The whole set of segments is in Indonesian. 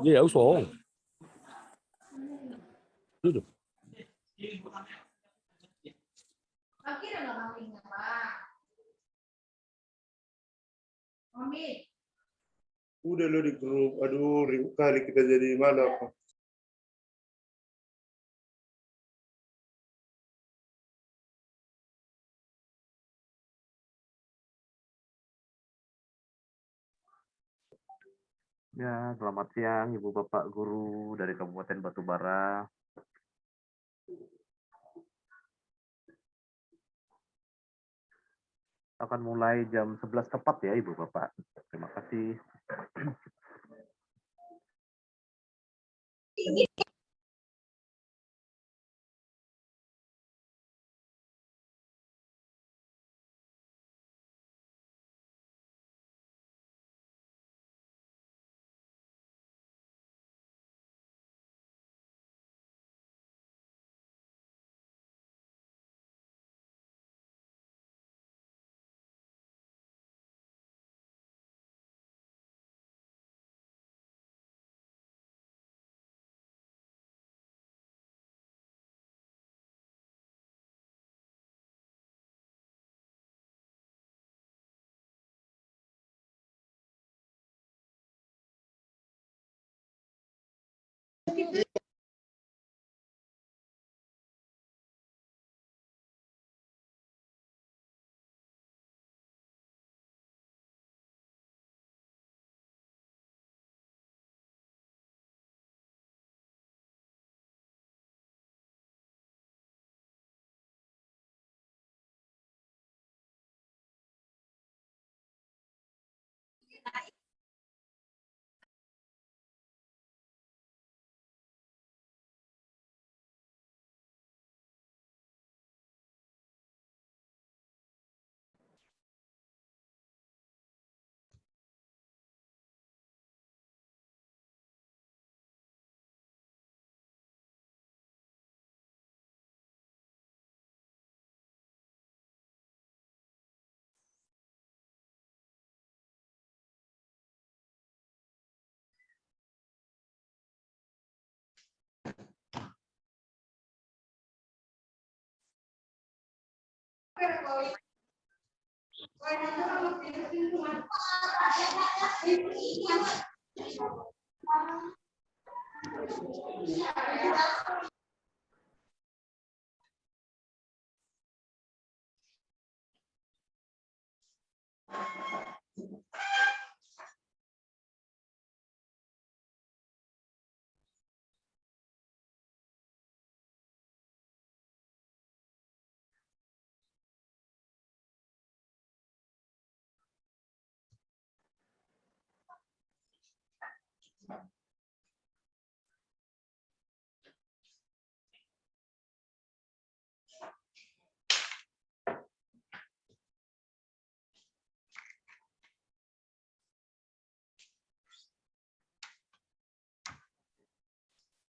Gì ấu sổ duduk. Udah lo di grup, aduh ribut kali kita jadi malam. Ya, selamat siang Ibu Bapak Guru dari Kabupaten Batubara. Akan mulai jam 11 tepat ya Ibu Bapak. Terima kasih.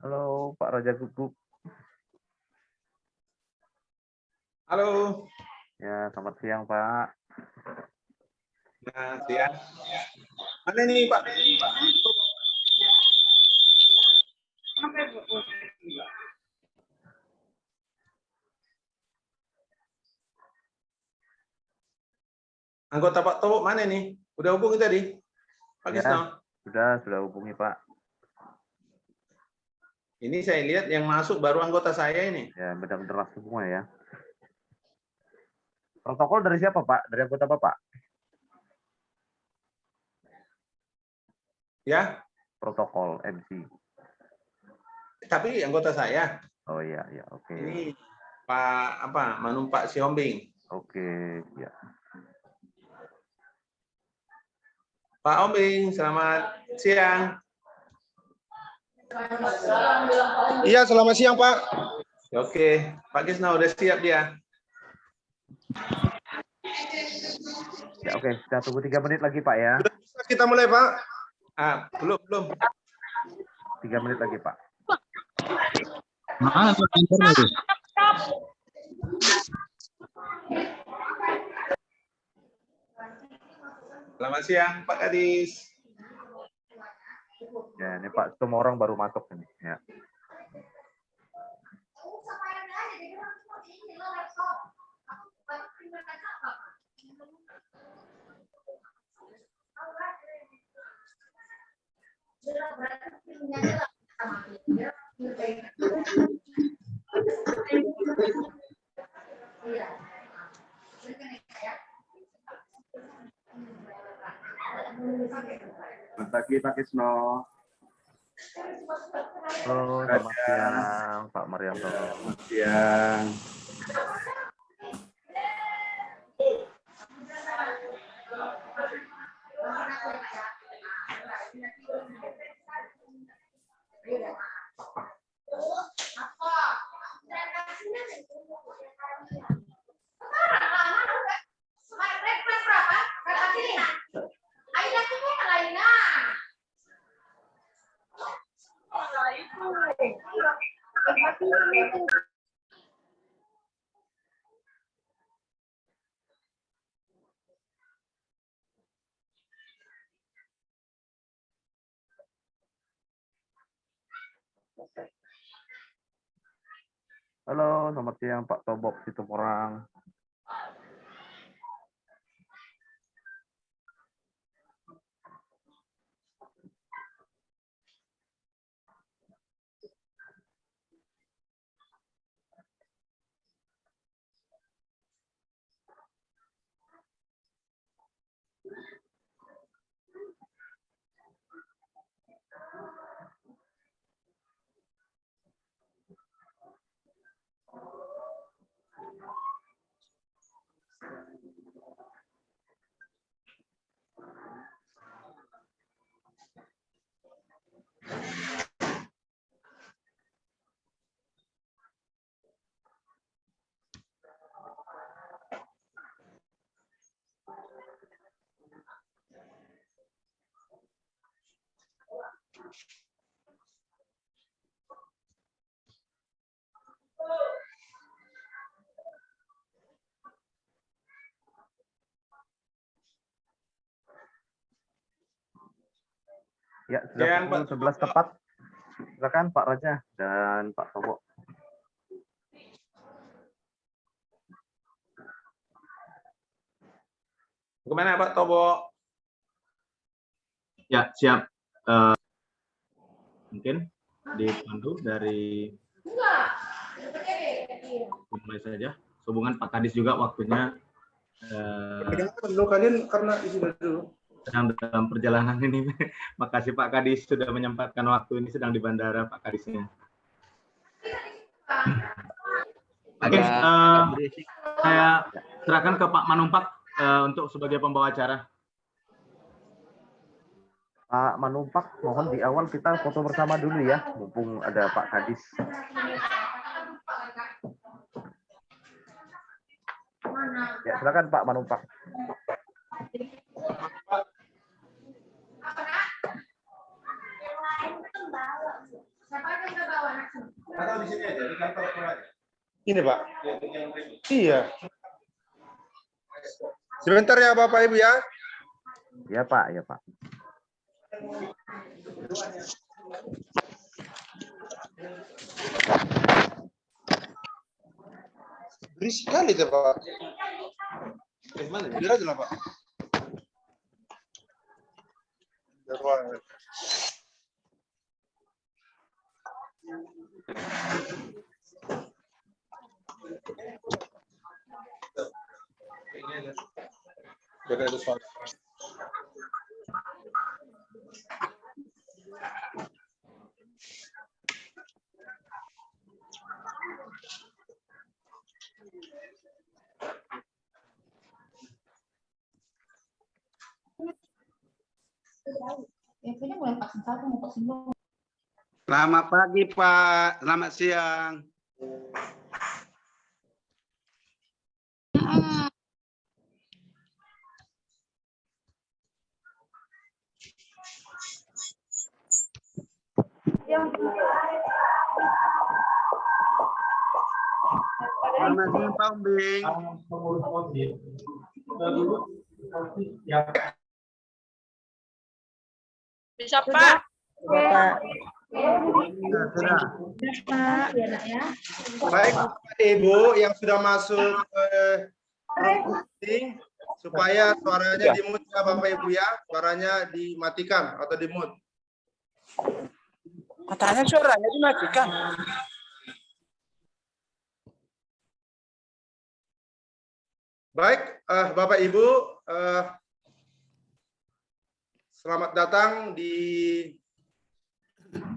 Halo Pak Raja Guguk. Halo. Ya, selamat siang, Pak. Nah, siang. Mana nih, Pak? Anggota Pak Towo mana nih? Udah hubungi tadi? Pak Ya, Kisno? sudah hubungi, Pak. Ini saya lihat yang masuk baru anggota saya ini. Ya, benar-benar semua ya. Protokol dari siapa, Pak? Dari anggota Bapak? Ya, Protokol MC. tapi anggota saya. Oh iya, ya, oke. Ini Pak Manumpak Siombing. Oke, ya. Pak Ombing, selamat siang. Iya, selamat siang, Pak. Oke, Pak Kisno udah siap dia. Ya, oke. Kita tunggu 3 menit lagi, Pak ya. Bisa kita mulai, Pak? Belum. 3 menit lagi, Pak. Mana tuh kantornya tuh? Selamat siang, Pak Kadis. Ya, ini Pak, semua orang baru masuk ini. Ya. Selamat pagi, Pak Kisno. Halo, selamat siang, Pak Marianto. Selamat siang. Halo, selamat siang, Pak Tobok Situmorang. Ya, sudah Siang, pukul Pak. 11 tepat. Silakan Pak Raja dan Pak Tobok. Kemana Pak Tobo? Ya, siap. Mungkin dipandu dari mulai saja. Hubungan Pak Kadis juga waktunya Dulu kalian karena isi dulu. sedang dalam perjalanan ini. Makasih Pak Kadis sudah menyempatkan waktu ini, sedang di bandara Pak Kadisnya. Oke, saya serahkan ke Pak Manumpak untuk sebagai pembawa acara. Pak Manumpak, mohon di awal kita foto bersama dulu ya, mumpung ada Pak Kadis. Ya, silakan Pak Manumpak. Atau di sini aja, di kantor aja. Ini Pak. Iya. Sebentar ya Bapak Ibu ya. Ya Pak, ya Pak. Berisik sekali itu Pak. Mana? Biar aja lah Pak. Beda ada suara. Selamat pagi Pak, selamat siang. Selamat siang Pak Umbing. Bisa Pak. Sudah. Baik Bapak Ibu yang sudah masuk meeting, supaya suaranya di-mute ya Bapak Ibu ya, suaranya dimatikan atau di-mute. Katanya suaranya dimatikan. Baik, Bapak Ibu, selamat datang di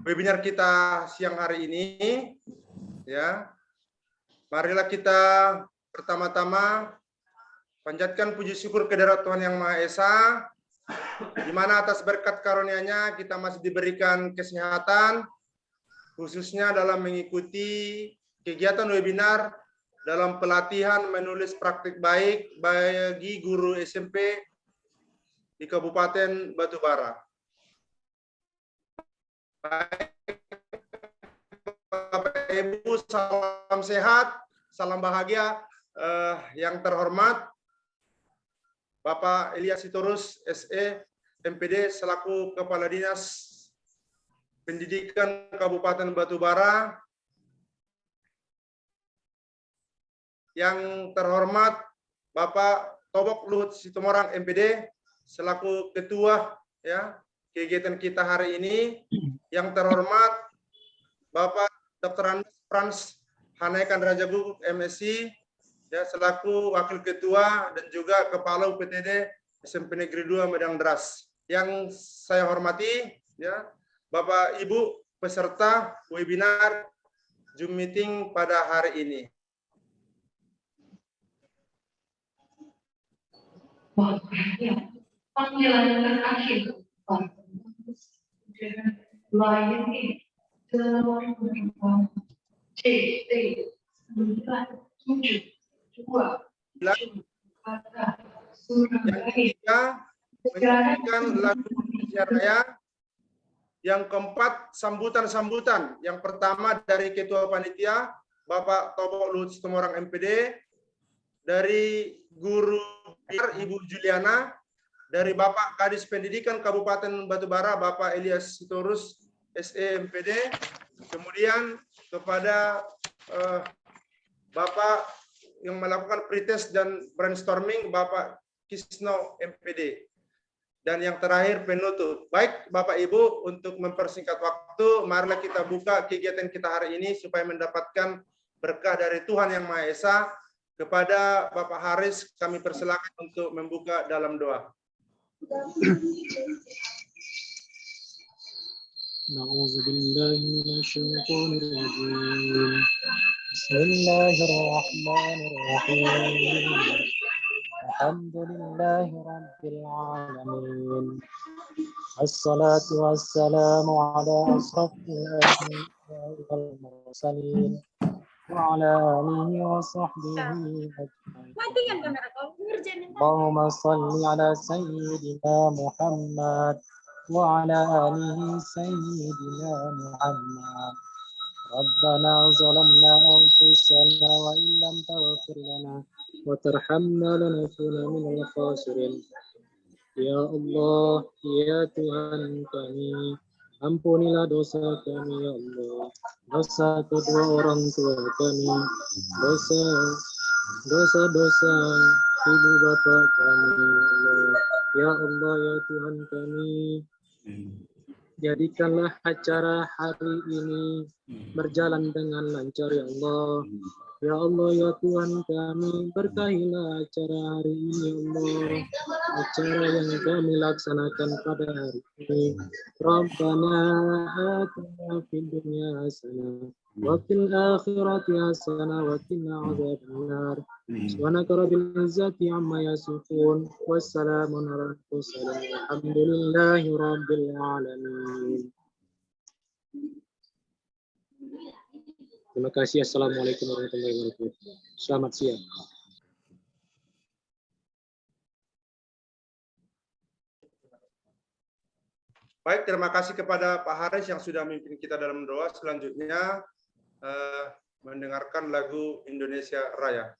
webinar kita siang hari ini. Ya, marilah kita pertama-tama panjatkan puji syukur kehadirat Tuhan Yang Maha Esa, di mana atas berkat karunia-Nya kita masih diberikan kesehatan, khususnya dalam mengikuti kegiatan webinar dalam pelatihan menulis praktik baik bagi guru SMP di Kabupaten Batubara. Baik, Bapak Ibu, salam sehat, salam bahagia. Yang terhormat Bapak Ilyas Sitorus, SE, MPD, selaku Kepala Dinas Pendidikan Kabupaten Batubara. Yang terhormat Bapak Tobok Luhut Situmorang, MPD, selaku Ketua ya kegiatan kita hari ini. Yang terhormat Bapak Dr. Frans Hanaikan Rajagugu, MSc, ya, selaku Wakil Ketua dan juga Kepala UPTD SMP Negeri 2 Medang Deras. Yang saya hormati, ya, Bapak Ibu peserta webinar Zoom meeting pada hari ini. Panggilan terakhir dengan melayani telepon CT 972 yang ketiga menyanyikan lagu Indonesia Raya. Yang keempat, sambutan-sambutan. Yang pertama dari Ketua Panitia Bapak Tobok Luhut Situmorang, MPD, dari Guru Ibu Juliana, dari Bapak Kadis Pendidikan Kabupaten Batubara Bapak Ilyas Sitorus, SE, MPD, kemudian kepada Bapak yang melakukan pretest dan brainstorming Bapak Kisno, MPD. Dan yang terakhir penutup. Baik Bapak Ibu, untuk mempersingkat waktu, marilah kita buka kegiatan kita hari ini supaya mendapatkan berkah dari Tuhan Yang Maha Esa. Kepada Bapak Haris kami persilakan untuk membuka dalam doa. Bismillahirrahmanirrahim. Alhamdulillahi Rabbil Alamin. Assalatu wassalamu ala asrafil anbiya'i wal mursalin wa ala alihi wa sahbihi ajma'in. Allahumma salli ala sayyidina Muhammad wa ala alihi sayyidina Muhammad. Rabbana zalamna anfusana wa تغفر لنا وترحمنا لنكون من الخاسرين. Ya Allah, ya Tuhan kami, ampunilah dosa kami ya Allah, dosa kedua orang tua kami, dosa ibu bapa kami ya Allah, ya Tuhan kami. Jadikanlah acara hari ini berjalan dengan lancar ya Allah. Ya Allah, ya Tuhan kami, berkahilah acara hari ini ya Allah, acara yang kami laksanakan pada hari ini. Rabbana atina fid dunya hasanah wa fil akhirati hasanah wa qina adzabannar. Subhanaka rabbil izzati amma yasifun, wassalamun ala mursalin, walhamdulillahi rabbil alamin. Terima kasih. Assalamualaikum warahmatullahi wabarakatuh. Selamat siang. Baik, terima kasih kepada Pak Haris yang sudah memimpin kita dalam doa. Selanjutnya mendengarkan lagu Indonesia Raya.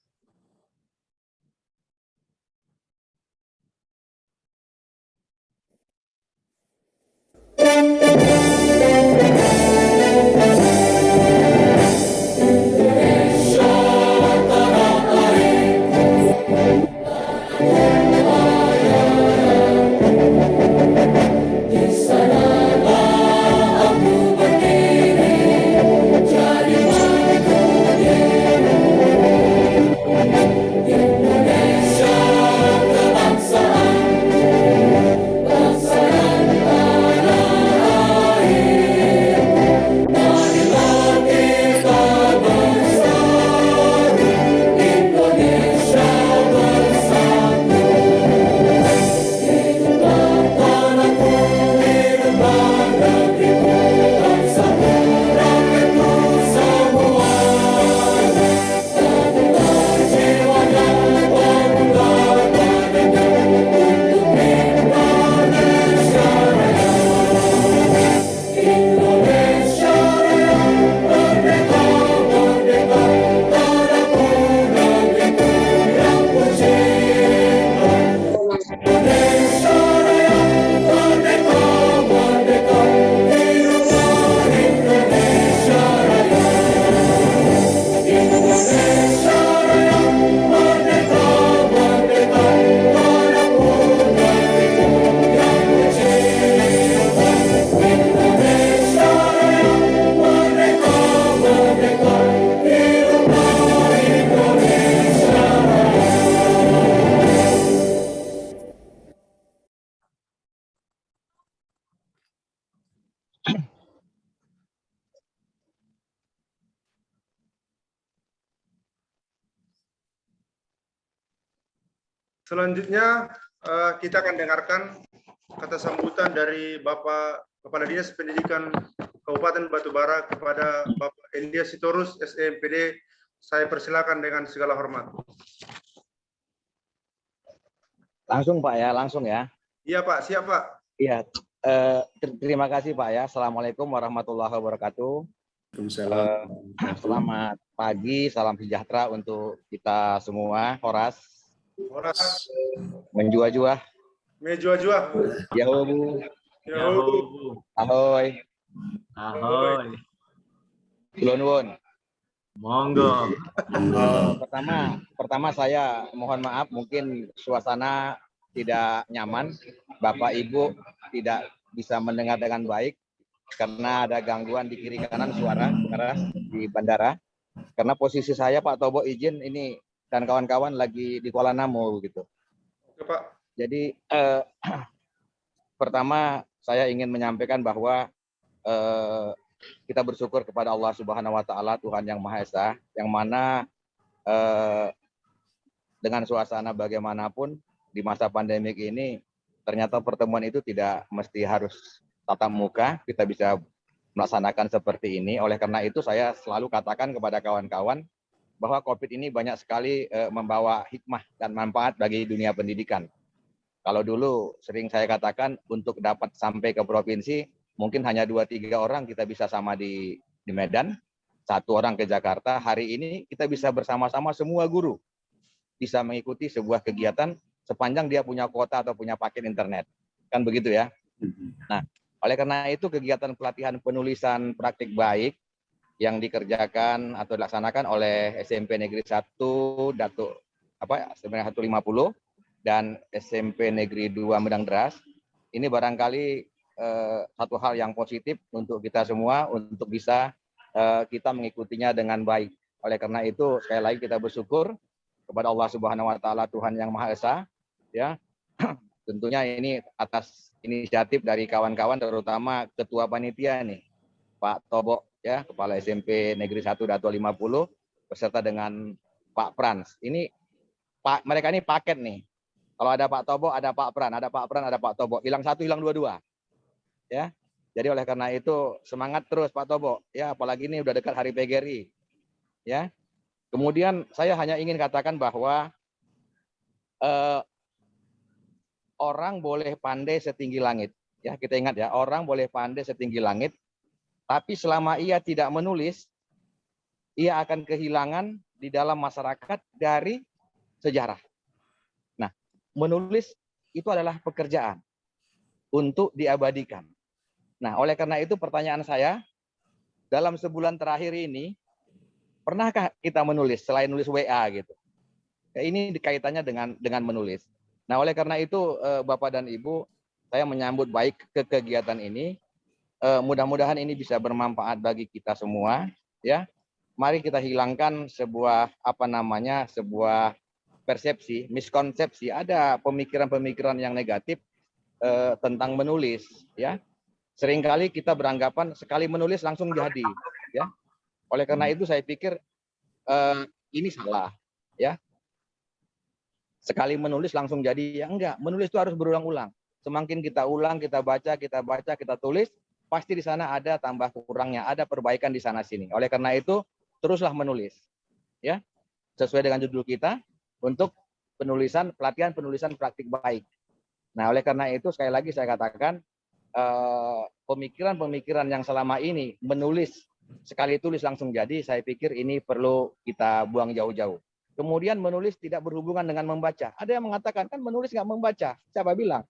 Selanjutnya kita akan dengarkan kata sambutan dari Bapak Kepala Dinas Pendidikan Kabupaten Batubara kepada Bapak Elias Sitorus, SEMPD. Saya persilakan dengan segala hormat. Langsung Pak ya, langsung ya. Iya Pak, siap Pak. Iya, terima kasih Pak ya. Assalamualaikum warahmatullahi wabarakatuh. Selamat pagi, salam sejahtera untuk kita semua. Horas. Menjua-jua. Menjua-jua. Yahu. Yahu. Ahoy. Ahoy. Kulonwon. Monggo. Pertama saya mohon maaf mungkin suasana tidak nyaman, Bapak Ibu tidak bisa mendengar dengan baik karena ada gangguan di kiri kanan suara keras di bandara. Karena posisi saya Pak Tobo izin ini dan kawan-kawan lagi di Kuala Namu gitu. Oke, Pak. Jadi pertama saya ingin menyampaikan bahwa kita bersyukur kepada Allah Subhanahu wa taala, Tuhan yang Maha Esa, yang mana dengan suasana bagaimanapun di masa pandemik ini ternyata pertemuan itu tidak mesti harus tatap muka, kita bisa melaksanakan seperti ini. Oleh karena itu saya selalu katakan kepada kawan-kawan bahwa COVID ini banyak sekali membawa hikmah dan manfaat bagi dunia pendidikan. Kalau dulu sering saya katakan untuk dapat sampai ke provinsi, mungkin hanya 2-3 orang kita bisa sama di Medan. satu orang ke Jakarta, hari ini kita bisa bersama-sama semua guru bisa mengikuti sebuah kegiatan sepanjang dia punya kuota atau punya paket internet. Kan begitu ya. Nah, oleh karena itu kegiatan pelatihan penulisan praktik baik yang dikerjakan atau dilaksanakan oleh SMP Negeri 1 Datuk SMP 150 dan SMP Negeri 2 Medang Deras, ini barangkali satu hal yang positif untuk kita semua untuk bisa kita mengikutinya dengan baik. Oleh karena itu sekali lagi kita bersyukur kepada Allah Subhanahu wa taala, Tuhan yang Maha Esa, ya. Tentunya ini atas inisiatif dari kawan-kawan, terutama ketua panitia nih, Pak Tobok, ya, Kepala SMP Negeri 1 Dato 50 beserta dengan Pak Frans. Ini mereka ini paket nih. Kalau ada Pak Tobok, ada Pak Pran, ada Pak Pran, ada Pak Tobok. Hilang satu, hilang dua-dua. Ya. Jadi oleh karena itu semangat terus Pak Tobok. Ya, apalagi ini udah dekat hari PGRI. Ya. Kemudian saya hanya ingin katakan bahwa orang boleh pandai setinggi langit. Ya, kita ingat ya, orang boleh pandai setinggi langit, tapi selama ia tidak menulis, ia akan kehilangan di dalam masyarakat dari sejarah. Nah, menulis itu adalah pekerjaan untuk diabadikan. Nah, oleh karena itu pertanyaan saya, dalam sebulan terakhir ini, pernahkah kita menulis selain nulis WA gitu? Ya, ini kaitannya dengan menulis. Nah, oleh karena itu Bapak dan Ibu, saya menyambut baik ke kegiatan ini. Mudah-mudahan ini bisa bermanfaat bagi kita semua, ya. Mari kita hilangkan sebuah sebuah persepsi, miskonsepsi, ada pemikiran-pemikiran yang negatif tentang menulis, ya. Seringkali kita beranggapan sekali menulis langsung jadi, ya. Oleh karena itu saya pikir ini salah, ya. Sekali menulis langsung jadi, ya enggak. Menulis itu harus berulang-ulang. Semakin kita ulang, kita baca, kita tulis, pasti di sana ada tambah kurangnya, ada perbaikan di sana sini. Oleh karena itu, teruslah menulis. Ya. Sesuai dengan judul kita untuk pelatihan penulisan praktik baik. Nah, oleh karena itu sekali lagi saya katakan pemikiran-pemikiran yang selama ini menulis sekali tulis langsung jadi, saya pikir ini perlu kita buang jauh-jauh. Kemudian menulis tidak berhubungan dengan membaca. Ada yang mengatakan kan menulis nggak membaca. Siapa bilang?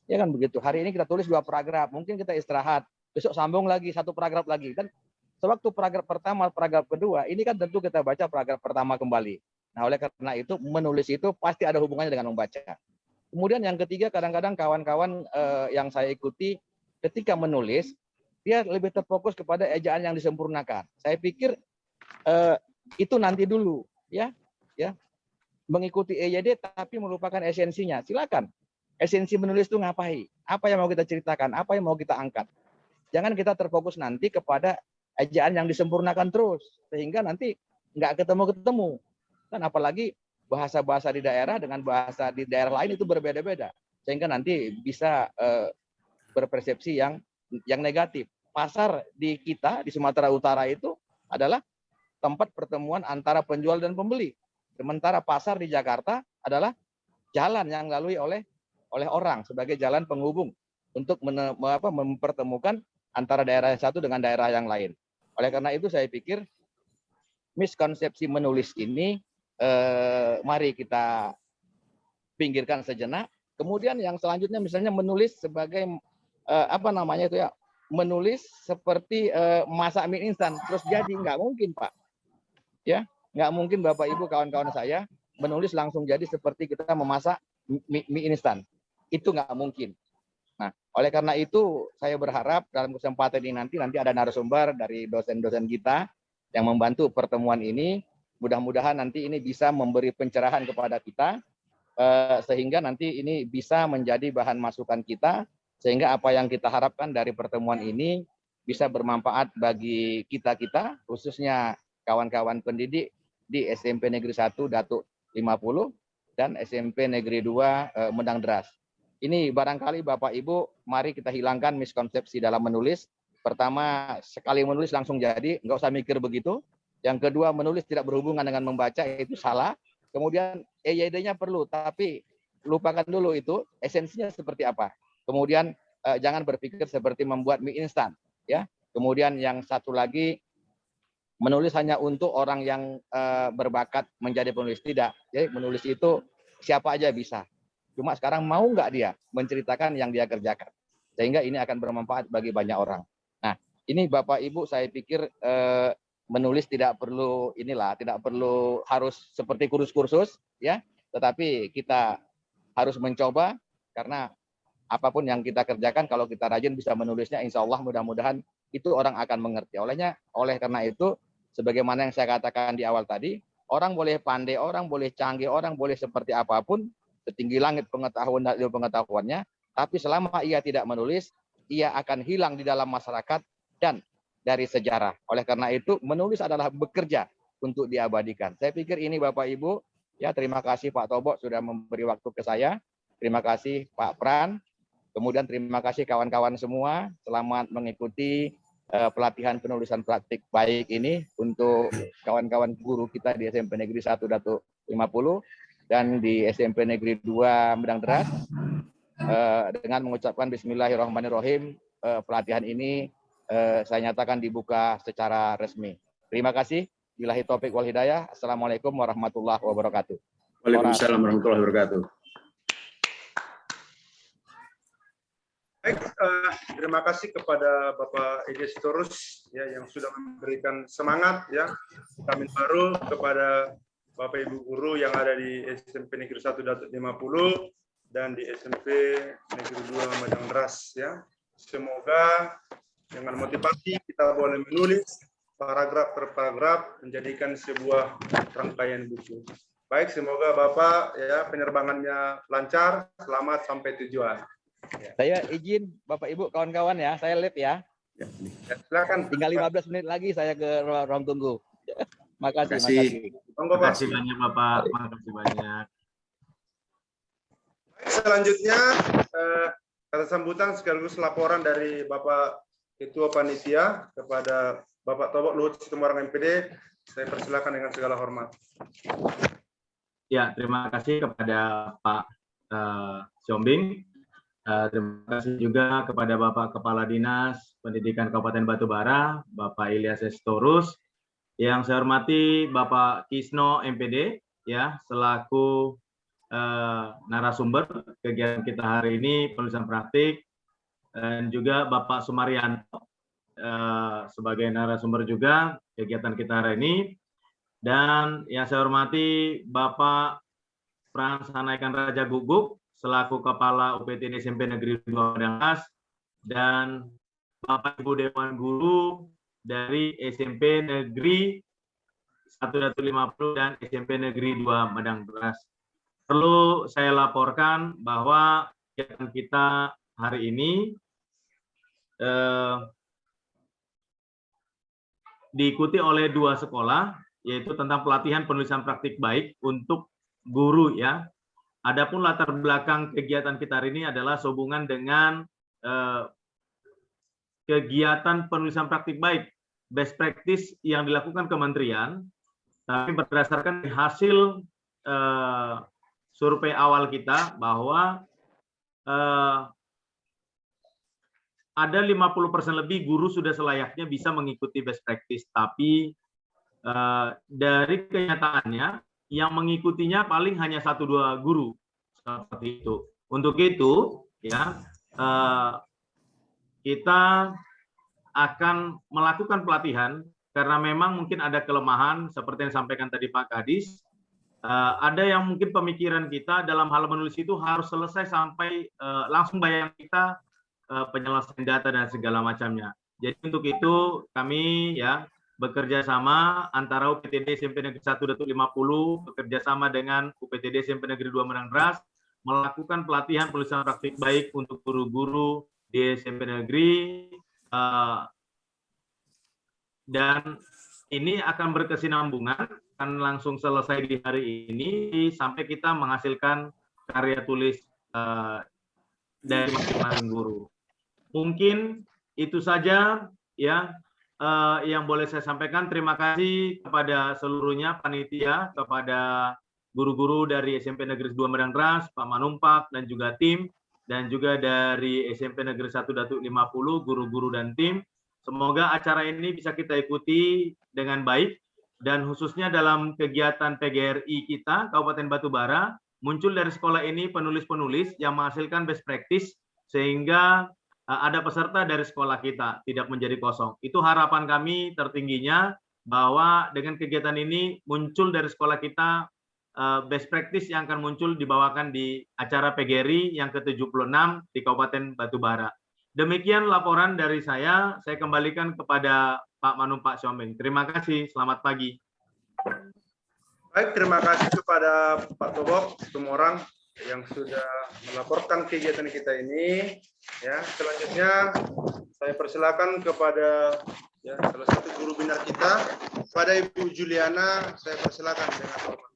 Ya kan begitu. Hari ini kita tulis 2 paragraf, mungkin kita istirahat. Besok sambung lagi 1 paragraf lagi. Dan sewaktu paragraf pertama, paragraf kedua, ini kan tentu kita baca paragraf pertama kembali. Nah, oleh karena itu menulis itu pasti ada hubungannya dengan membaca. Kemudian yang ketiga, kadang-kadang kawan-kawan yang saya ikuti ketika menulis, dia lebih terfokus kepada ejaan yang disempurnakan. Saya pikir itu nanti dulu, ya. Mengikuti EYD tapi melupakan esensinya. Silakan. Esensi menulis itu ngapain? Apa yang mau kita ceritakan? Apa yang mau kita angkat? Jangan kita terfokus nanti kepada ejaan yang disempurnakan terus, sehingga nanti nggak ketemu-ketemu. Kan apalagi bahasa-bahasa di daerah dengan bahasa di daerah lain itu berbeda-beda, sehingga nanti bisa berpersepsi yang negatif. Pasar di kita di Sumatera Utara itu adalah tempat pertemuan antara penjual dan pembeli. Sementara pasar di Jakarta adalah jalan yang dilalui oleh orang sebagai jalan penghubung untuk mempertemukan antara daerah yang satu dengan daerah yang lain. Oleh karena itu saya pikir miskonsepsi menulis ini mari kita pinggirkan sejenak. Kemudian yang selanjutnya misalnya menulis sebagai menulis seperti masak mie instan terus jadi, nggak mungkin Pak. Ya, nggak mungkin Bapak Ibu kawan-kawan saya menulis langsung jadi seperti kita memasak mie instan. Itu nggak mungkin. Nah, oleh karena itu saya berharap dalam kesempatan ini nanti ada narasumber dari dosen-dosen kita yang membantu pertemuan ini. Mudah-mudahan nanti ini bisa memberi pencerahan kepada kita sehingga nanti ini bisa menjadi bahan masukan kita sehingga apa yang kita harapkan dari pertemuan ini bisa bermanfaat bagi kita khususnya kawan-kawan pendidik di SMP Negeri 1 Datuk 50 dan SMP Negeri 2 Medang Deras. Ini barangkali Bapak Ibu, mari kita hilangkan miskonsepsi dalam menulis. Pertama, sekali menulis langsung jadi, nggak usah mikir begitu. Yang kedua, menulis tidak berhubungan dengan membaca, itu salah. Kemudian EYD-nya perlu, tapi lupakan dulu itu esensinya seperti apa. Kemudian jangan berpikir seperti membuat mie instan, ya. Kemudian yang satu lagi, menulis hanya untuk orang yang berbakat menjadi penulis, tidak. Jadi menulis itu siapa aja bisa. Cuma sekarang mau nggak dia menceritakan yang dia kerjakan, sehingga ini akan bermanfaat bagi banyak orang. Nah, ini Bapak Ibu saya pikir menulis tidak perlu tidak perlu harus seperti kursus-kursus ya, tetapi kita harus mencoba, karena apapun yang kita kerjakan kalau kita rajin bisa menulisnya, insya Allah mudah-mudahan itu orang akan mengerti. Oleh karena itu, sebagaimana yang saya katakan di awal tadi, orang boleh pandai, orang boleh canggih, orang boleh seperti apapun, setinggi langit pengetahuan dan ilmu pengetahuannya, tapi selama ia tidak menulis, ia akan hilang di dalam masyarakat dan dari sejarah. Oleh karena itu, menulis adalah bekerja untuk diabadikan. Saya pikir ini Bapak Ibu, ya terima kasih Pak Tobok sudah memberi waktu ke saya. Terima kasih Pak Pran. Kemudian terima kasih kawan-kawan semua. Selamat mengikuti pelatihan penulisan praktik baik ini untuk kawan-kawan guru kita di SMP Negeri 1 Datuk 50 dan di SMP Negeri 2 Medang Deras. Dengan mengucapkan Bismillahirrahmanirrahim, pelatihan ini saya nyatakan dibuka secara resmi. Terima kasih. Billahi taufik wal hidayah. Assalamualaikum warahmatullahi wabarakatuh. Waalaikumsalam warahmatullahi wabarakatuh. Baik, terima kasih kepada Bapak Edi Sitorus ya yang sudah memberikan semangat ya. Kami baru kepada Bapak Ibu guru yang ada di SMP Negeri 1 Datuk 50 dan di SMP Negeri 2 Medang Deras ya. Semoga dengan motivasi kita boleh menulis paragraf per paragraf menjadikan sebuah rangkaian buku. Baik, semoga Bapak ya penerbangannya lancar, selamat sampai tujuan. Ya. Saya izin Bapak Ibu kawan-kawan ya, saya live ya. Ya, silakan. Tinggal 15 menit lagi saya ke ruang tunggu. Makasih. Terima kasih banyak Bapak, makasih banyak. Selanjutnya kata sambutan sekaligus laporan dari Bapak Ketua Panitia kepada Bapak Tobok Luhut Situmorang MPD. Saya persilakan dengan segala hormat. Ya, terima kasih kepada Pak Siombing. Terima kasih juga kepada Bapak Kepala Dinas Pendidikan Kabupaten Batubara, Bapak Ilyas Sitorus. Yang saya hormati Bapak Kisno MPD, ya selaku narasumber kegiatan kita hari ini penulisan praktik, dan juga Bapak Sumaryanto sebagai narasumber juga kegiatan kita hari ini. Dan yang saya hormati Bapak Frans Hanaikan Raja Guguk selaku Kepala UPTD SMP Negeri 2 Medang Deras, dan Bapak Ibu Dewan Guru dari SMP Negeri 1 Datuk 50 dan SMP Negeri 2 Medang Deras. Perlu saya laporkan bahwa kegiatan kita hari ini diikuti oleh 2 sekolah, yaitu tentang pelatihan penulisan praktik baik untuk guru ya. Adapun latar belakang kegiatan kita hari ini adalah sehubungan dengan kegiatan penulisan praktik baik, best practice yang dilakukan kementerian, tapi berdasarkan hasil survei awal kita bahwa ada 50% lebih guru sudah selayaknya bisa mengikuti best practice, tapi dari kenyataannya yang mengikutinya paling hanya 1-2 guru seperti itu. Untuk itu, ya kita akan melakukan pelatihan karena memang mungkin ada kelemahan seperti yang disampaikan tadi Pak Kadis. Ada yang mungkin pemikiran kita dalam hal menulis itu harus selesai sampai langsung bayang kita penyelesaian data dan segala macamnya. Jadi untuk itu kami ya bekerja sama antara UPTD SMP Negeri 1 Datuk 50 bekerja sama dengan UPTD SMP Negeri 2 Medang Deras melakukan pelatihan penulisan praktik baik untuk guru-guru di SMP Negeri, dan ini akan berkesinambungan, akan langsung selesai di hari ini sampai kita menghasilkan karya tulis dari masing-masing guru. Mungkin itu saja ya yang boleh saya sampaikan. Terima kasih kepada seluruhnya panitia, kepada guru-guru dari SMP Negeri 2 Medang Deras, Pak Manumpak dan juga tim, dan juga dari SMP Negeri 1 Datuk 50 guru-guru dan tim. Semoga acara ini bisa kita ikuti dengan baik dan khususnya dalam kegiatan PGRI kita Kabupaten Batubara muncul dari sekolah ini penulis-penulis yang menghasilkan best practice sehingga ada peserta dari sekolah kita, tidak menjadi kosong. Itu harapan kami tertingginya bahwa dengan kegiatan ini muncul dari sekolah kita best practice yang akan muncul dibawakan di acara PGRI yang ke-76 di Kabupaten Batubara. Demikian laporan dari saya kembalikan kepada Pak Manum Pak Siombing. Terima kasih, selamat pagi. Baik, terima kasih kepada Pak Tobok, semua orang yang sudah melaporkan kegiatan kita ini. Ya, selanjutnya saya persilakan kepada salah satu guru binar kita, pada Ibu Juliana, saya persilakan dengan hormat.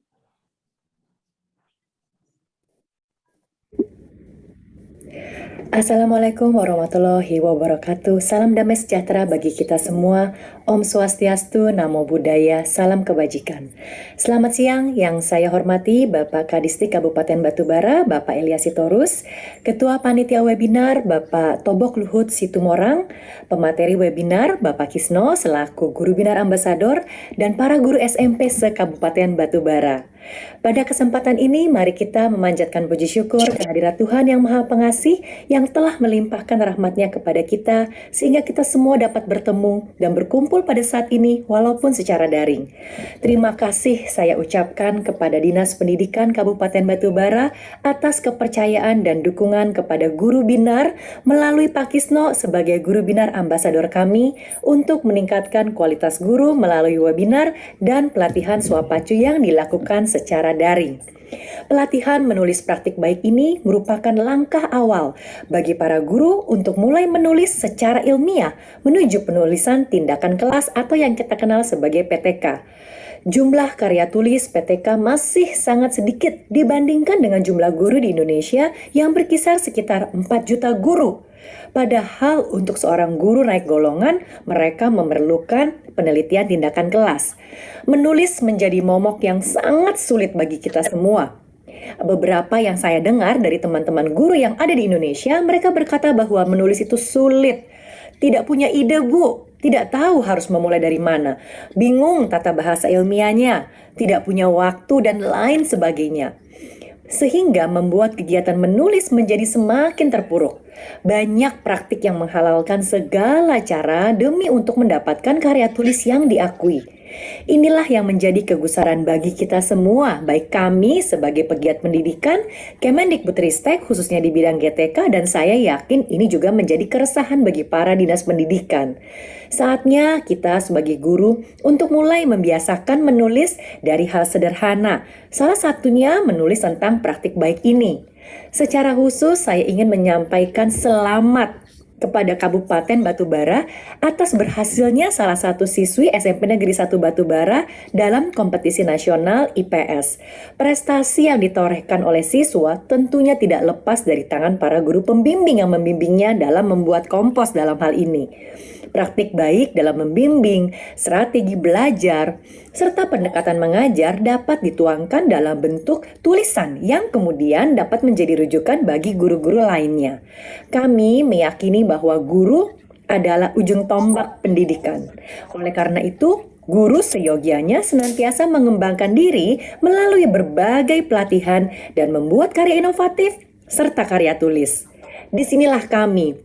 Assalamualaikum warahmatullahi wabarakatuh. Salam damai sejahtera bagi kita semua. Om Swastiastu, Namo Buddhaya, salam kebajikan. Selamat siang, yang saya hormati Bapak Kadistik Kabupaten Batubara, Bapak Elias Sitorus, Ketua Panitia Webinar Bapak Tobok Luhut Situmorang, pemateri webinar Bapak Kisno selaku Guru Binar Ambasador, dan para guru SMP se-Kabupaten Batubara. Pada kesempatan ini, mari kita memanjatkan puji syukur kehadirat Tuhan yang Maha Pengasih yang telah melimpahkan rahmat-Nya kepada kita, sehingga kita semua dapat bertemu dan berkumpul pada saat ini walaupun secara daring. Terima kasih saya ucapkan kepada Dinas Pendidikan Kabupaten Batubara atas kepercayaan dan dukungan kepada Guru Binar melalui Pak Kisno sebagai Guru Binar Ambasador kami untuk meningkatkan kualitas guru melalui webinar dan pelatihan Swapacu yang dilakukan secara daring. Pelatihan menulis praktik baik ini merupakan langkah awal bagi para guru untuk mulai menulis secara ilmiah menuju penulisan tindakan kelas atau yang kita kenal sebagai PTK. Jumlah karya tulis PTK masih sangat sedikit dibandingkan dengan jumlah guru di Indonesia yang berkisar sekitar 4 juta guru. Padahal untuk seorang guru naik golongan, mereka memerlukan penelitian tindakan kelas. Menulis menjadi momok yang sangat sulit bagi kita semua. Beberapa yang saya dengar dari teman-teman guru yang ada di Indonesia, mereka berkata bahwa menulis itu sulit. Tidak punya ide, Bu. Tidak tahu harus memulai dari mana. Bingung tata bahasa ilmiahnya. Tidak punya waktu dan lain sebagainya. Sehingga membuat kegiatan menulis menjadi semakin terpuruk. Banyak praktik yang menghalalkan segala cara demi untuk mendapatkan karya tulis yang diakui. Inilah yang menjadi kegusaran bagi kita semua, baik kami sebagai pegiat pendidikan, Kemendikbudristek khususnya di bidang GTK, dan saya yakin ini juga menjadi keresahan bagi para dinas pendidikan. Saatnya kita sebagai guru untuk mulai membiasakan menulis dari hal sederhana, salah satunya menulis tentang praktik baik ini. Secara khusus saya ingin menyampaikan selamat kepada Kabupaten Batubara atas berhasilnya salah satu siswi SMP Negeri 1 Batubara dalam kompetisi nasional IPS. Prestasi yang ditorehkan oleh siswa tentunya tidak lepas dari tangan para guru pembimbing yang membimbingnya dalam membuat kompos dalam hal ini. Praktik baik dalam membimbing, strategi belajar, serta pendekatan mengajar dapat dituangkan dalam bentuk tulisan yang kemudian dapat menjadi rujukan bagi guru-guru lainnya. Kami meyakini bahwa guru adalah ujung tombak pendidikan. Oleh karena itu, guru seyogianya senantiasa mengembangkan diri melalui berbagai pelatihan dan membuat karya inovatif serta karya tulis. Disinilah kami,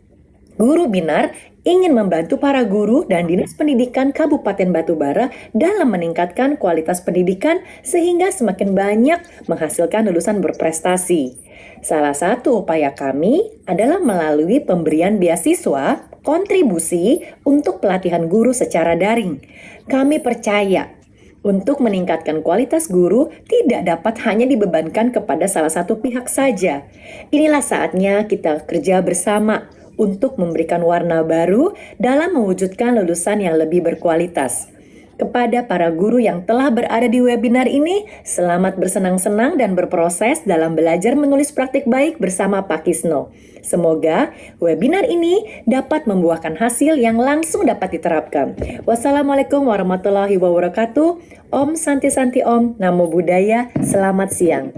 Guru Binar, ingin membantu para guru dan Dinas Pendidikan Kabupaten Batubara dalam meningkatkan kualitas pendidikan sehingga semakin banyak menghasilkan lulusan berprestasi. Salah satu upaya kami adalah melalui pemberian beasiswa kontribusi untuk pelatihan guru secara daring. Kami percaya untuk meningkatkan kualitas guru tidak dapat hanya dibebankan kepada salah satu pihak saja. Inilah saatnya kita kerja bersama untuk memberikan warna baru dalam mewujudkan lulusan yang lebih berkualitas. Kepada para guru yang telah berada di webinar ini, selamat bersenang-senang dan berproses dalam belajar menulis praktik baik bersama Pak Kisno. Semoga webinar ini dapat membuahkan hasil yang langsung dapat diterapkan. Wassalamualaikum warahmatullahi wabarakatuh. Om Santi Santi Om, Namo Buddhaya, selamat siang.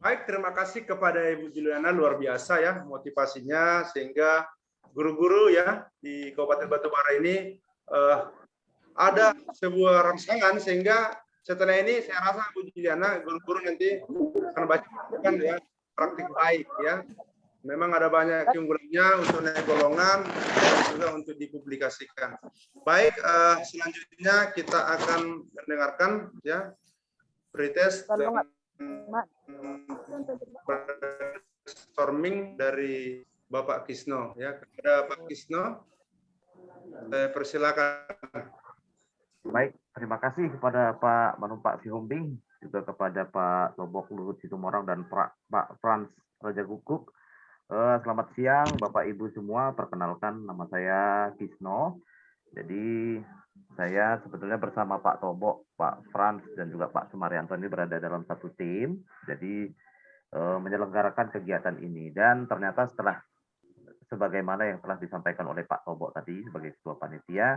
Baik, terima kasih kepada Ibu Juliana, luar biasa ya motivasinya sehingga guru-guru ya di Kabupaten Batubara ini ada sebuah rangsangan sehingga setelah ini saya rasa Bu Juliana guru-guru nanti akan baca ya praktik baik ya. Memang ada banyak keunggulannya untuk naik golongan dan juga untuk dipublikasikan. Baik, selanjutnya kita akan mendengarkan ya pretest dan brainstorming dari Bapak Kisno ya. Kepada Pak Kisno, saya persilakan. Baik, terima kasih kepada Pak Manumpak Sihombing, juga kepada Pak Tobok Luhut Situmorang dan Pak Frans Raja Guguk. Selamat siang Bapak Ibu semua, perkenalkan nama saya Kisno. Jadi saya sebetulnya bersama Pak Tobok, Pak Frans dan juga Pak Sumaryanto ini berada dalam satu tim. Jadi menyelenggarakan kegiatan ini dan ternyata setelah sebagaimana yang telah disampaikan oleh Pak Tobok tadi sebagai ketua panitia,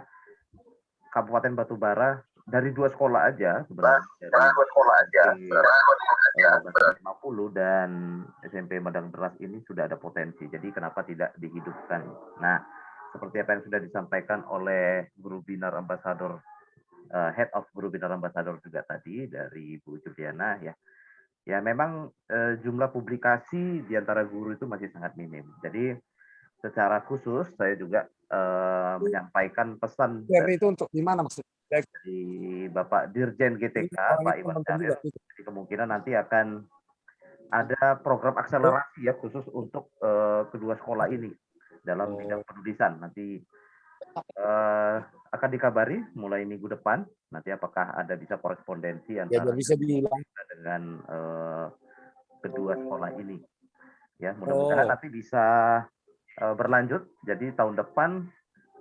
Kabupaten Batubara dari 2 sekolah aja sebenarnya. Dari 2 sekolah aja. 50 dan SMP Medang Deras ini sudah ada potensi. Jadi kenapa tidak dihidupkan? Nah, seperti apa yang sudah disampaikan oleh Guru Binar Ambassador, Head of Guru Binar Ambassador juga tadi dari Bu Juliana ya. Ya memang jumlah publikasi di antara guru itu masih sangat minim. Jadi secara khusus saya juga menyampaikan pesan itu untuk di mana maksudnya? Dari Bapak Dirjen GTK, Pak Iwan Syahrir. Jadi kemungkinan nanti akan ada program akselerasi ya khusus untuk kedua sekolah ini dalam bidang penulisan. Nanti akan dikabari mulai minggu depan. Nanti apakah ada bisa korespondensi antara bisa dibilang dengan kedua sekolah ini. Ya mudah-mudahan nanti bisa berlanjut. Jadi tahun depan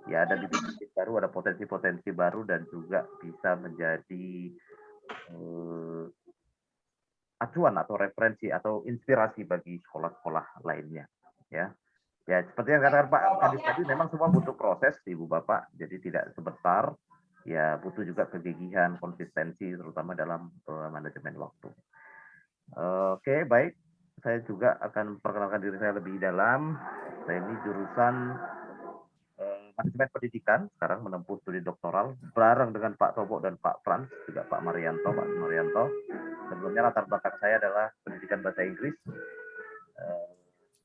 ya ada bibit-bibit baru, ada potensi-potensi baru dan juga bisa menjadi acuan atau referensi atau inspirasi bagi sekolah-sekolah lainnya. Ya seperti yang katakan Pak Kadis tadi, memang semua butuh proses, Ibu Bapak. Jadi tidak sebentar. Ya butuh juga kegigihan, konsistensi, terutama dalam manajemen waktu. Oke, baik. Saya juga akan perkenalkan diri saya lebih dalam. Saya ini jurusan manajemen pendidikan, sekarang menempuh studi doktoral bareng dengan Pak Tobok dan Pak Frans, juga Pak Marianto. Sebelumnya latar belakang saya adalah pendidikan bahasa Inggris,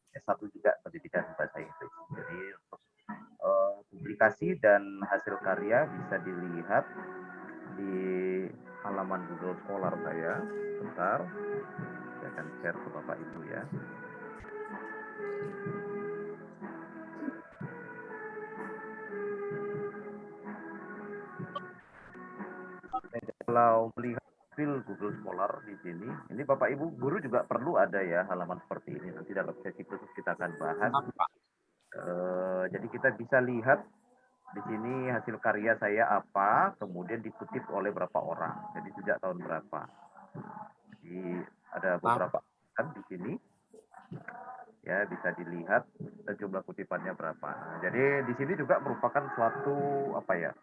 S1 juga pendidikan bahasa Inggris. Jadi untuk publikasi dan hasil karya bisa dilihat di halaman Google Scholar saya. Bentar, saya akan share ke Bapak Ibu ya. Kalau melihat profil Google Scholar di sini, ini Bapak Ibu guru juga perlu ada ya halaman seperti ini. Nanti dalam sesi khusus kita akan bahas. Jadi kita bisa lihat di sini hasil karya saya apa, kemudian dikutip oleh berapa orang. Jadi sejak tahun berapa. Jadi ada beberapa kan di sini. Ya bisa dilihat jumlah kutipannya berapa. Jadi di sini juga merupakan suatu apa ya?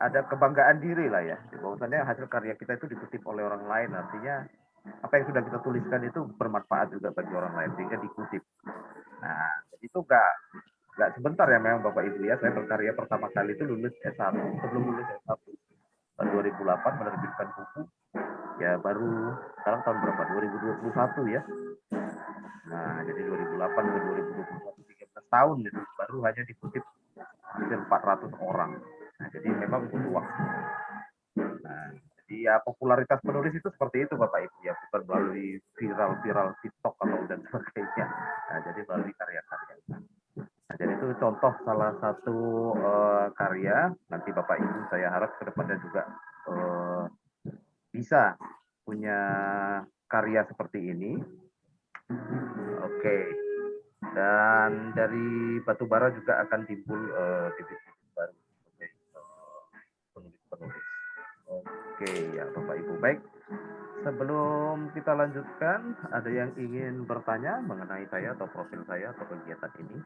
Ada kebanggaan diri lah ya, bahwasannya hasil karya kita itu dikutip oleh orang lain, artinya apa yang sudah kita tuliskan itu bermanfaat juga bagi orang lain sehingga dikutip. Nah itu nggak sebentar ya memang Bapak Ibu ya. Saya berkarya pertama kali itu lulus S1, sebelum lulus S1 tahun 2008 menerbitkan buku ya, baru sekarang tahun berapa, 2021 ya. Nah jadi 2008 ke 2021 13 tahun itu baru hanya dikutip hampir 400 orang. Nah, jadi memang butuh waktu. Nah, jadi ya popularitas penulis itu seperti itu Bapak Ibu ya, bukan melalui viral TikTok atau dan sebagainya. Nah, jadi melalui karya-karya. Nah, jadi itu contoh salah satu karya. Nanti Bapak Ibu saya harap ke depannya juga bisa punya karya seperti ini. Oke. Dan dari Batubara juga akan timbul bibit-bibit baru. Penulis. Oke ya Bapak Ibu, baik. Sebelum kita lanjutkan, ada yang ingin bertanya mengenai saya atau profil saya atau kegiatan ini?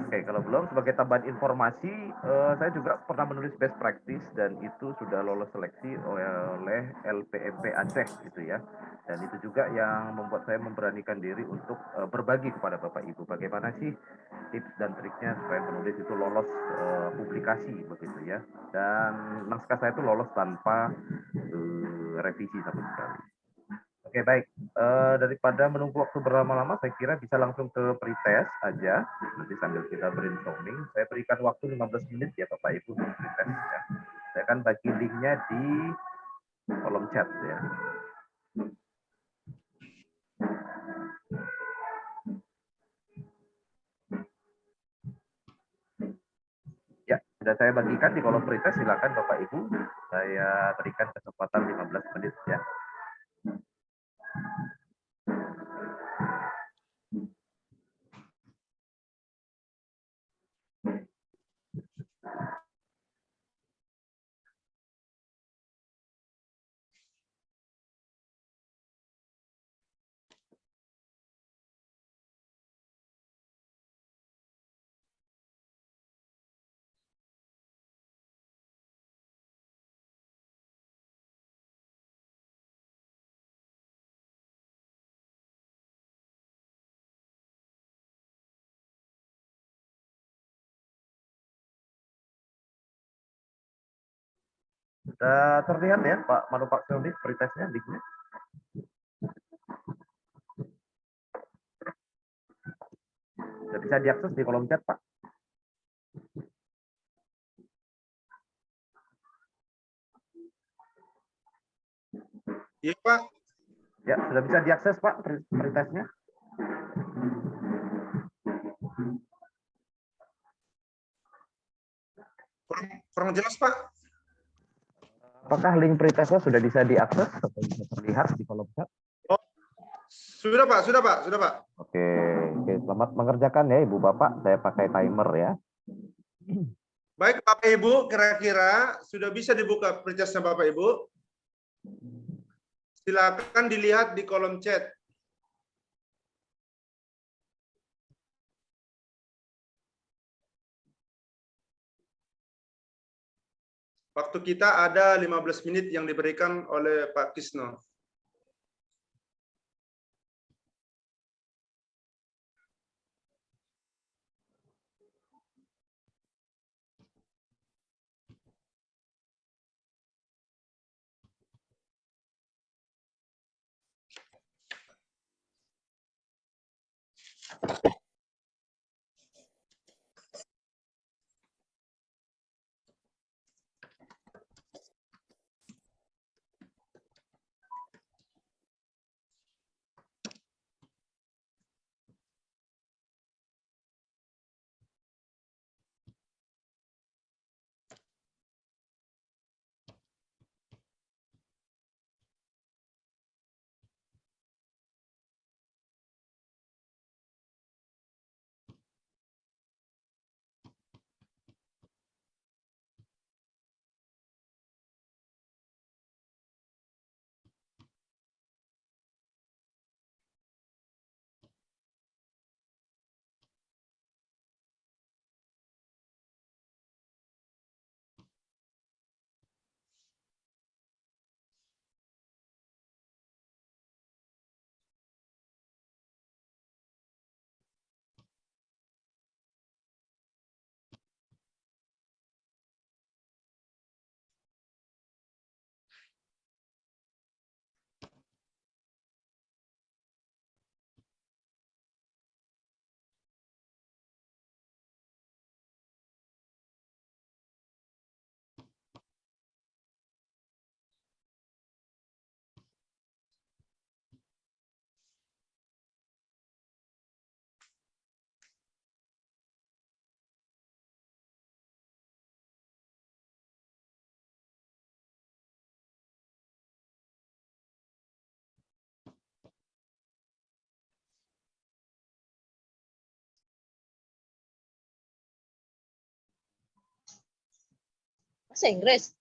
Oke, kalau Kalau belum, sebagai tambahan informasi, saya juga pernah menulis best practice dan itu sudah lolos seleksi oleh LPMP Aceh gitu ya. Dan itu juga yang membuat saya memberanikan diri untuk berbagi kepada Bapak Ibu bagaimana sih tips dan triknya supaya menulis itu lolos publikasi begitu ya. Dan naskah saya itu lolos tanpa revisi sama sekali. Oke, baik. Daripada menunggu waktu berlama-lama, saya kira bisa langsung ke pretest aja. Nanti sambil kita brainstorming, saya berikan waktu 15 menit ya Bapak Ibu untuk pretest ya. Saya akan bagi linknya di kolom chat ya. Ya, sudah saya bagikan di kolom pretest, silakan Bapak Ibu. Saya berikan kesempatan 15 menit ya. Sudah terlihat ya Pak Manufaktur pretestnya linknya. Sudah bisa diakses di kolom chat Pak. Iya Pak. Ya, sudah bisa diakses Pak pretestnya. Kurang jelas Pak. Apakah link pretestnya sudah bisa diakses atau bisa terlihat di kolom chat? Oh, sudah Pak, sudah Pak, sudah Pak. Oke, selamat mengerjakan ya Ibu Bapak. Saya pakai timer ya. Baik Bapak Ibu, kira-kira sudah bisa dibuka pretestnya Bapak Ibu? Silakan dilihat di kolom chat. Waktu kita ada 15 menit yang diberikan oleh Pak Kisno. Bahasa Inggris.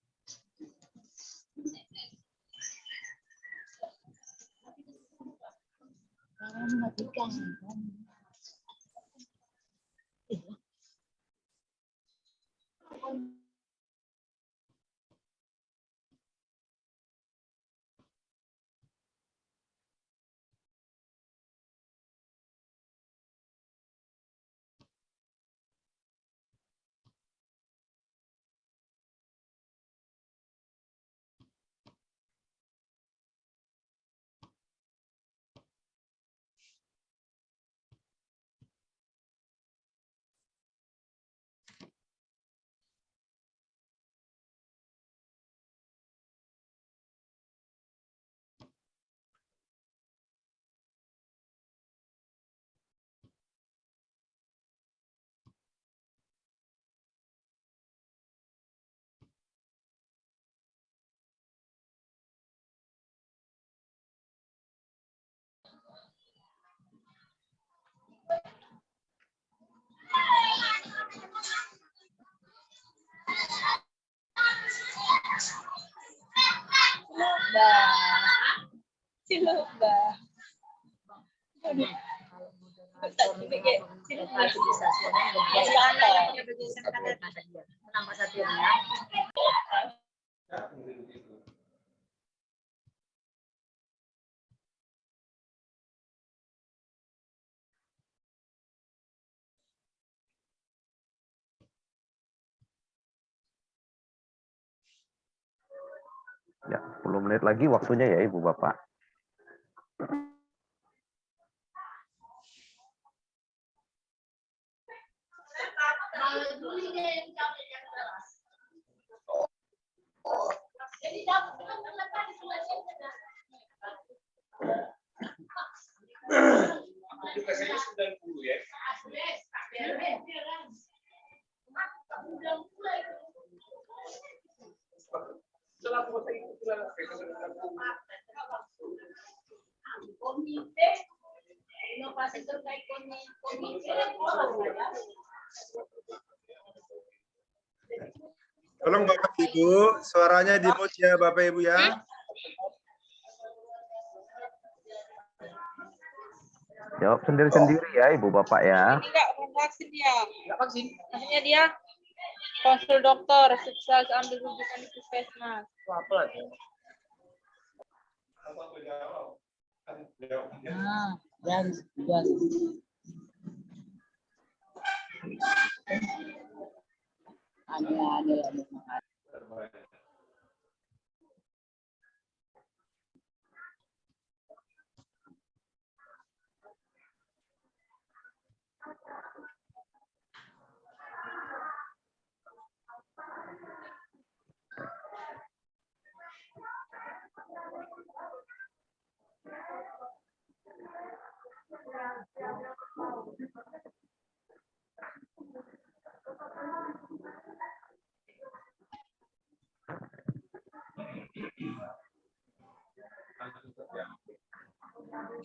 Ya, 10 menit lagi waktunya ya Ibu Bapak. Tolong Bapak Ibu, suaranya di-mute ya Bapak Ibu ya. Jawab sendiri-sendiri ya Ibu Bapak ya. Enggak, vaksin dia. Enggak vaksin. Maksudnya dia konsul dokter, sukses ambil rujukan di puskesmas. Apa? Nah, dan ada.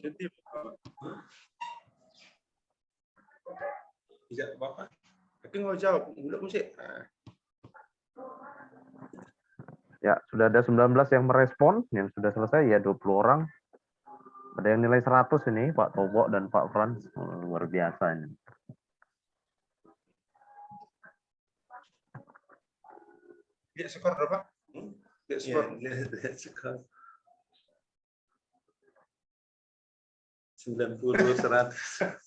Jadi bisa Bapak. Tapi nggak jawab, belum mesti. Ya, sudah ada 19 yang merespon, yang sudah selesai ya 20 orang. Ada yang nilai 100 ini, Pak Tobo dan Pak Frans. Luar biasa ini. Lihat skor berapa? Lihat skor. Lihat skor. 90, 100.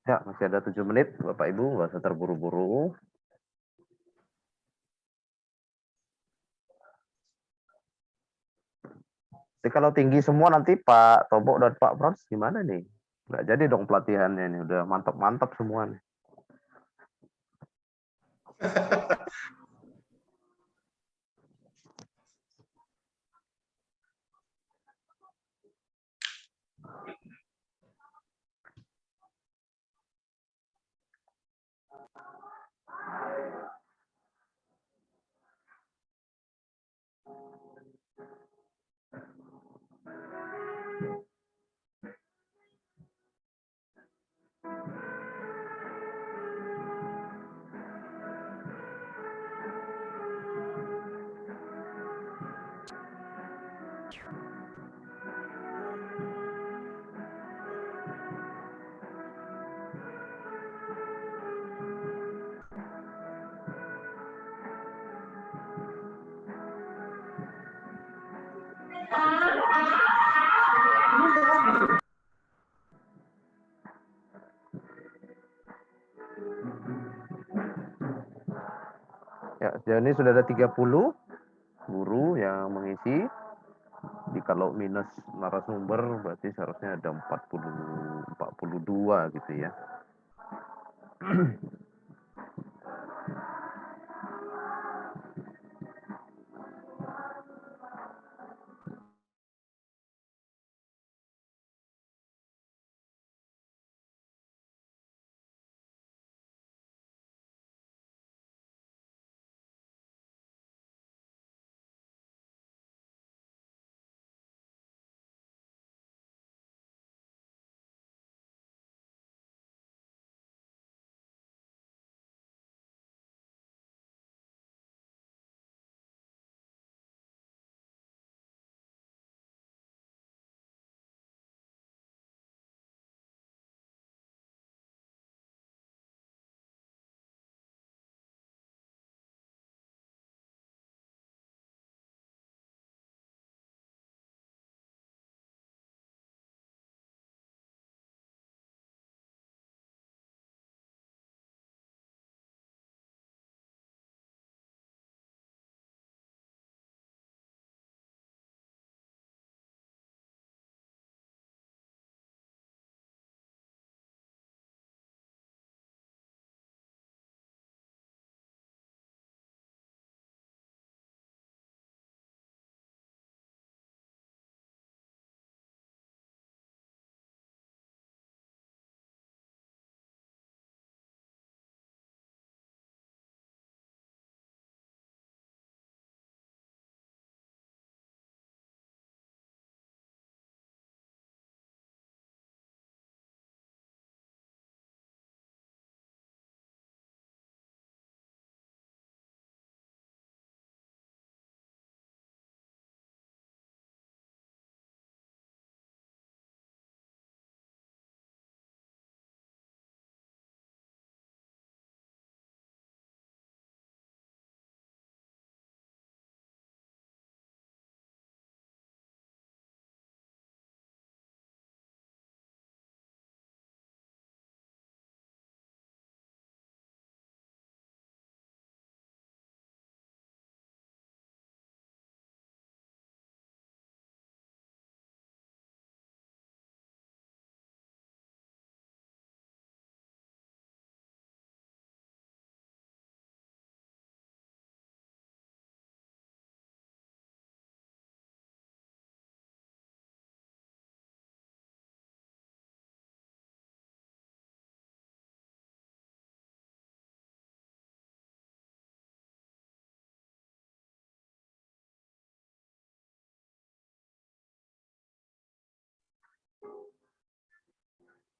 Ya, masih ada 7 menit, Bapak Ibu, nggak usah terburu-buru. Tapi kalau tinggi semua nanti Pak Tobo dan Pak Frans gimana nih? Nggak jadi dong pelatihannya ini, udah mantap-mantap semua nih. Ya, sejauh ini sudah ada 30 guru yang mengisi. Jadi kalau minus narasumber berarti seharusnya ada 42 gitu ya.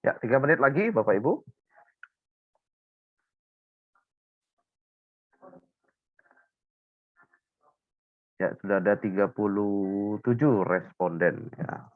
Ya, 3 menit lagi Bapak Ibu. Ya, sudah ada 37 responden ya.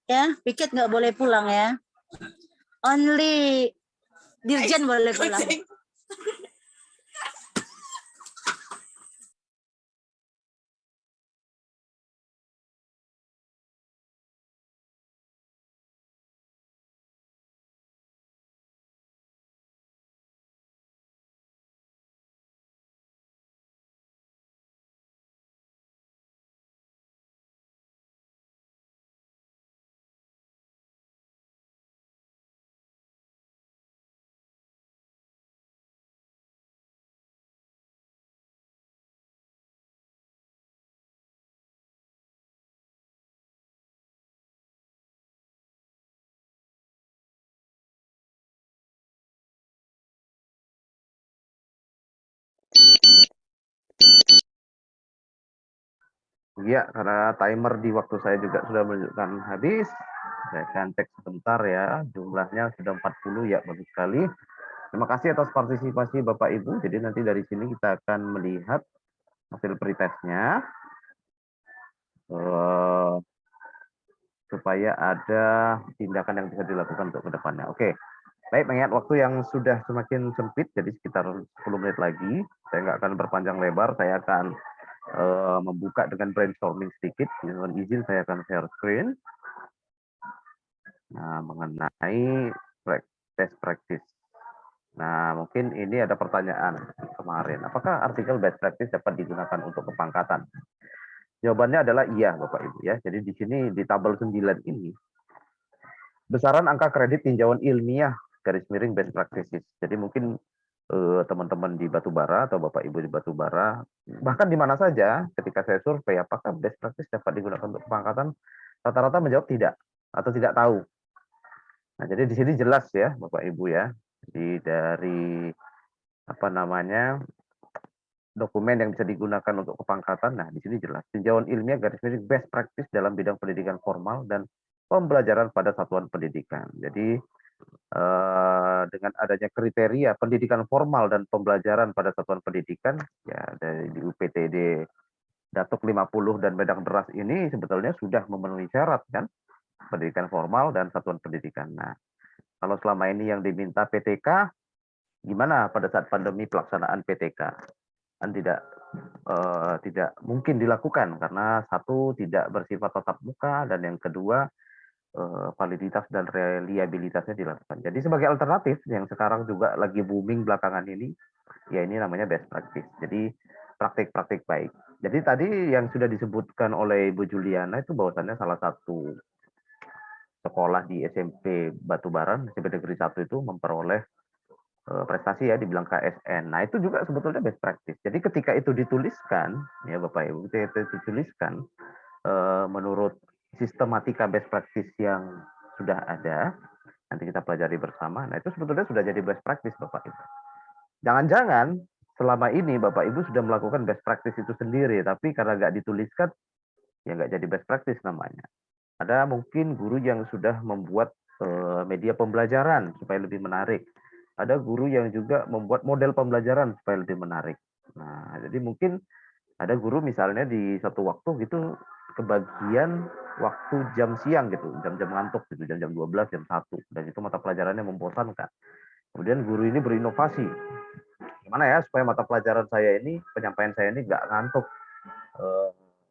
Ya, piket nggak boleh pulang ya. Only dirjen boleh pulang. Iya, karena timer di waktu saya juga sudah menunjukkan habis. Saya akan cek sebentar ya, jumlahnya sudah 40 ya, bagus sekali. Terima kasih atas partisipasi Bapak Ibu. Jadi nanti dari sini kita akan melihat hasil pretestnya. Supaya ada tindakan yang bisa dilakukan untuk kedepannya. Oke, baik, mengingat waktu yang sudah semakin sempit, jadi sekitar 10 menit lagi, saya nggak akan berpanjang lebar, saya akan membuka dengan brainstorming sedikit. Dengan izin saya akan share screen. Nah, mengenai best practice. Nah, mungkin ini ada pertanyaan kemarin. Apakah artikel best practice dapat digunakan untuk kepangkatan? Jawabannya adalah iya, Bapak Ibu ya. Jadi di sini di tabel 9 ini besaran angka kredit tinjauan ilmiah garis miring best practices. Jadi mungkin teman-teman di batubara atau Bapak Ibu di batubara, bahkan di mana saja ketika saya survei apakah best practice dapat digunakan untuk kepangkatan, rata-rata menjawab tidak atau tidak tahu. Nah, jadi di sini jelas ya Bapak Ibu ya. Jadi dari apa namanya dokumen yang bisa digunakan untuk kepangkatan. Nah, di sini jelas tinjauan ilmiah garis miring best practice dalam bidang pendidikan formal dan pembelajaran pada satuan pendidikan. Jadi dengan adanya kriteria pendidikan formal dan pembelajaran pada satuan pendidikan ya dari di UPTD Datuk 50 dan Medang Beras ini sebetulnya sudah memenuhi syarat kan pendidikan formal dan satuan pendidikan. Nah, kalau selama ini yang diminta PTK gimana pada saat pandemi pelaksanaan PTK? Kan tidak mungkin dilakukan karena satu tidak bersifat tatap muka dan yang kedua validitas dan reliabilitasnya dilakukan. Jadi sebagai alternatif yang sekarang juga lagi booming belakangan ini, ya ini namanya best practice. Jadi praktik-praktik baik. Jadi tadi yang sudah disebutkan oleh Ibu Juliana itu bahwasannya salah satu sekolah di SMP Batubaran, SMP Negeri 1 itu memperoleh prestasi ya dibilang KSN. Nah itu juga sebetulnya best practice. Jadi ketika itu dituliskan, ya Bapak Ibu, ketika itu dituliskan menurut sistematika best practice yang sudah ada, nanti kita pelajari bersama. Nah, itu sebetulnya sudah jadi best practice, Bapak Ibu. Jangan-jangan selama ini Bapak Ibu sudah melakukan best practice itu sendiri, tapi karena nggak dituliskan, ya nggak jadi best practice namanya. Ada mungkin guru yang sudah membuat media pembelajaran supaya lebih menarik. Ada guru yang juga membuat model pembelajaran supaya lebih menarik. Nah, jadi mungkin ada guru misalnya di satu waktu gitu kebagian waktu jam siang gitu, jam-jam ngantuk gitu, jam-jam 12, jam 1, dan itu mata pelajarannya membosankan. Kemudian guru ini berinovasi, gimana ya supaya mata pelajaran saya ini, penyampaian saya ini nggak ngantuk,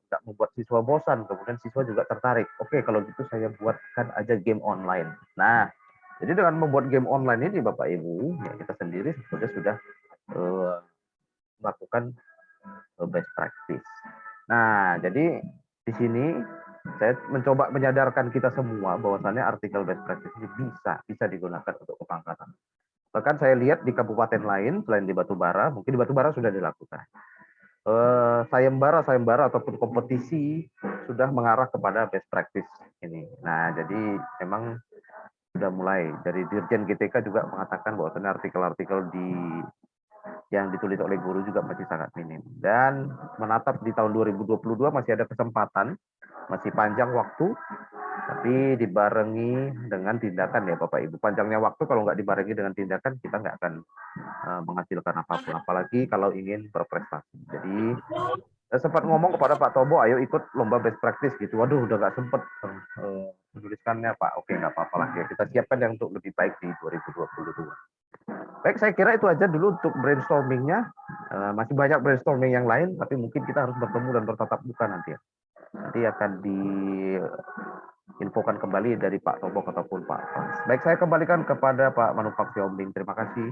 nggak membuat siswa bosan, kemudian siswa juga tertarik. Oke, kalau gitu saya buatkan aja game online. Nah, jadi dengan membuat game online ini Bapak Ibu, ya kita sendiri sebetulnya sudah melakukan best practice. Nah, jadi di sini saya mencoba menyadarkan kita semua bahwasannya artikel best practice ini bisa digunakan untuk kepangkatan. Bahkan saya lihat di kabupaten lain selain di Batubara, mungkin di Batubara sudah dilakukan. Sayembara ataupun kompetisi sudah mengarah kepada best practice ini. Nah, jadi memang sudah mulai dari Dirjen GTK juga mengatakan bahwasannya artikel-artikel yang ditulis oleh guru juga masih sangat minim. Dan menatap di tahun 2022 masih ada kesempatan, masih panjang waktu, tapi dibarengi dengan tindakan ya Bapak Ibu. Panjangnya waktu kalau nggak dibarengi dengan tindakan, kita nggak akan menghasilkan apapun, apalagi kalau ingin berprestasi. Jadi sempat ngomong kepada Pak Tobo, ayo ikut lomba best practice gitu. Waduh, udah nggak sempet menuliskannya Pak. Oke, nggak apa-apa lah ya. Kita siapkan yang untuk lebih baik di 2022. Baik, saya kira itu aja dulu untuk brainstormingnya. Masih banyak brainstorming yang lain, tapi mungkin kita harus bertemu dan bertatap muka nanti ya. Nanti akan diinfokan kembali dari Pak Tobo ataupun Pak Frans. Baik, saya kembalikan kepada Pak Manufak Siombing. Terima kasih.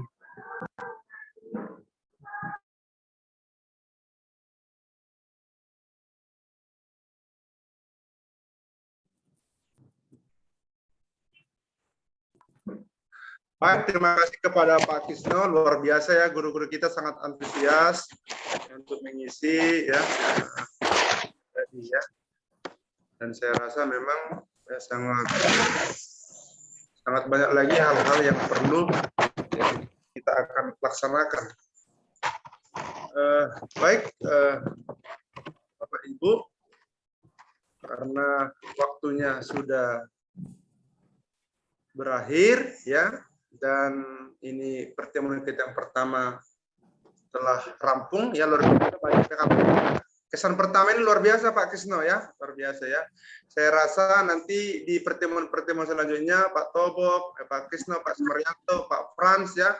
Baik, terima kasih kepada Pak Kisno, luar biasa ya, guru-guru kita sangat antusias untuk mengisi ya. Tadi ya. Dan saya rasa memang ya, sangat banyak lagi hal-hal yang perlu ya, kita akan laksanakan. Baik, Bapak Ibu, karena waktunya sudah berakhir ya. Dan ini pertemuan kita yang pertama telah rampung ya, luar biasa banyak sekali. Kesan pertama ini luar biasa Pak Kisno ya, luar biasa ya. Saya rasa nanti di pertemuan-pertemuan selanjutnya Pak Tobok, Pak Kisno, Pak Sumaryanto, Pak Frans ya,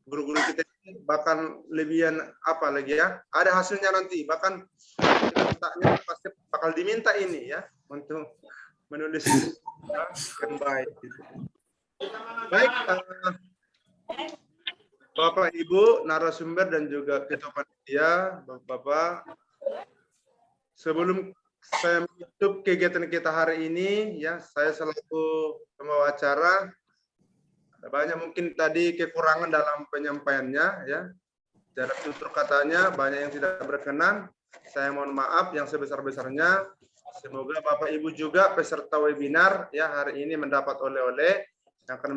guru-guru kita ini bahkan lebihan apa lagi ya, ada hasilnya nanti, bahkan kita pasti bakal diminta ini ya untuk menulis yang baik. Gitu. Baik, Bapak Ibu narasumber dan juga ketua panitia, Bapak-bapak, sebelum saya menutup kegiatan kita hari ini, ya saya selaku pembawa acara, ada banyak mungkin tadi kekurangan dalam penyampaiannya, ya, jarak tutur katanya banyak yang tidak berkenan. Saya mohon maaf yang sebesar-besarnya. Semoga Bapak Ibu juga peserta webinar ya hari ini mendapat oleh-oleh yang akan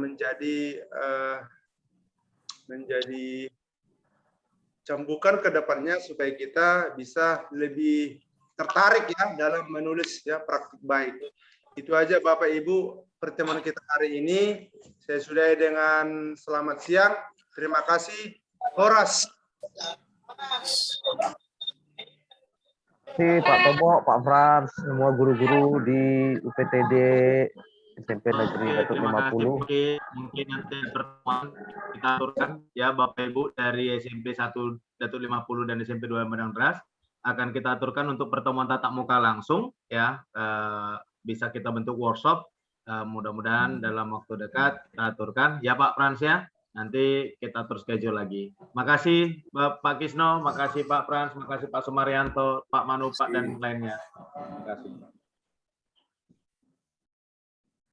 menjadi cambukan ke depannya supaya kita bisa lebih tertarik ya dalam menulis ya praktik baik. Itu aja Bapak Ibu pertemuan kita hari ini. Saya sudahi dengan selamat siang. Terima kasih. Horas. Terima kasih Pak Tobo, Pak Frans, semua guru-guru di UPTD SMP Negeri Datuk 50. Mungkin nanti pertemuan kita aturkan ya Bapak Ibu dari SMP 1 Datuk 50 dan SMP 2 Padang Teras akan kita aturkan untuk pertemuan tatap muka langsung ya, bisa kita bentuk workshop, mudah-mudahan dalam waktu dekat kita aturkan ya Pak Frans ya, nanti kita atur schedule lagi. Makasih Pak Kisno, makasih Pak Frans, makasih Pak Sumaryanto, Pak Manu, Pak dan lainnya. Terima kasih.